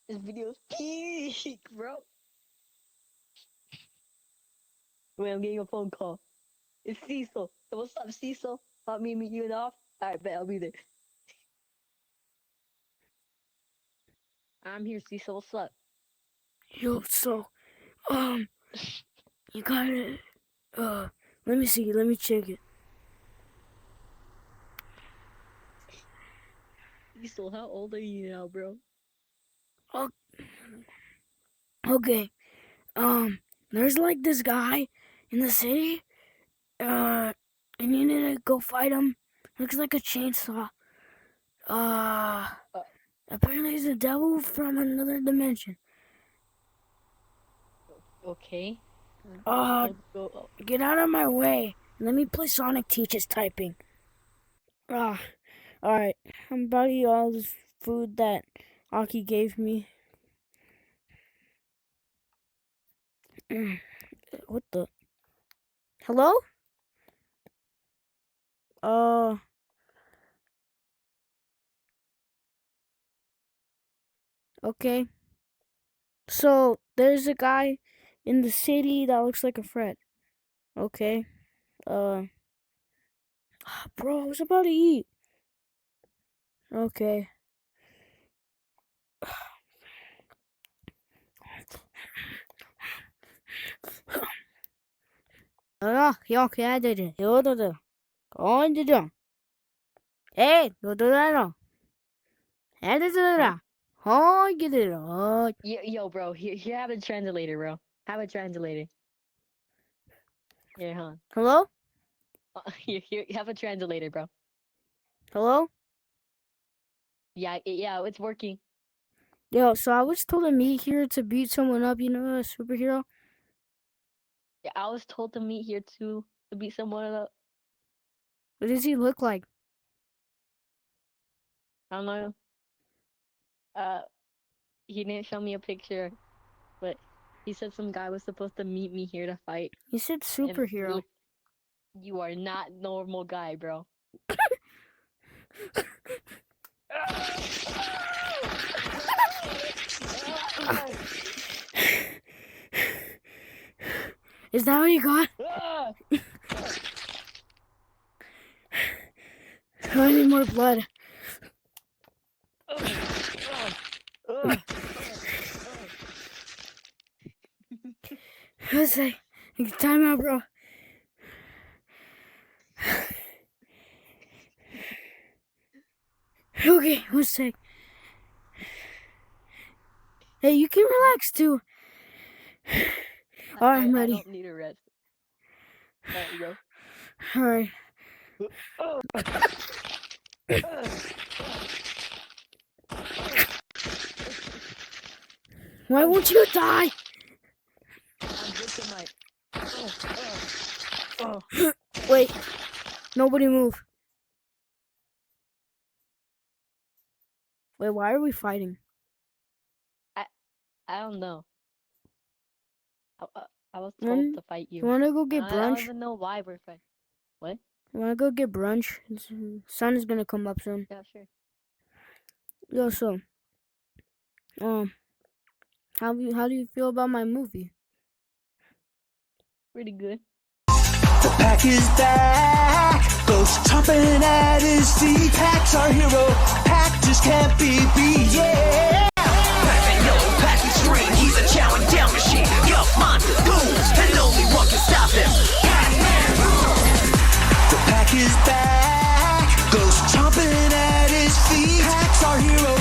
This video's peak, bro. Wait, I'm getting a phone call. It's Cecil. So what's up, Cecil? Want me to meet you in the office? Alright, bet I'll be there. I'm here, Cecil. What's up? Yo, so, you got it. Let me see. Let me check it. Cecil, how old are you now, bro? Oh, okay. There's like this guy in the city. And you need to go fight him. Looks like a chainsaw. Apparently he's a devil from another dimension. Okay. Get out of my way. Let me play Sonic Teaches Typing. Alright. I'm about to eat all this food that Aki gave me. What the? Hello? Okay. So, there's a guy in the city that looks like a Fred. Okay. Bro, I was about to eat. Okay. 형, 해야 되지. 이거도 언제죠? 에이, 너도잖아. 해야 되잖아. 이게들아. Yo, bro, here, have a translator, bro. Have a translator. Here, huh? Hello? Here, have a translator, bro. Hello? Yeah, it's working. Yo, so I was told to meet here to beat someone up, you know, a superhero. Yeah, I was told to meet here too to beat someone up. What does he look like? I don't know. He didn't show me a picture, but he said some guy was supposed to meet me here to fight. He said superhero. You are not normal guy, bro. Is that what you got? I need more blood. Let's say, time out, bro. Okay, one sec. Hey, you can relax too. Alright, I'm ready. I don't need a rest. Alright, go. Alright. Why won't you die? I'm just in Wait. Nobody move. Wait, why are we fighting? I don't know. I was told to fight you. You wanna go get brunch? I don't even know why we're fighting. What? You wanna go get brunch? The sun is gonna come up soon. Yeah, sure. Yo, so, how do you feel about my movie? Pretty good. The pack is back, goes chomping at his feet. Pack's our hero, Pack just can't be beat, yeah. Pac-Man yellow, Pac is green, he's a chowing down machine. Yup, monster goons, and only one can stop him. The pack is back, goes chomping at his feet. Pack's our hero,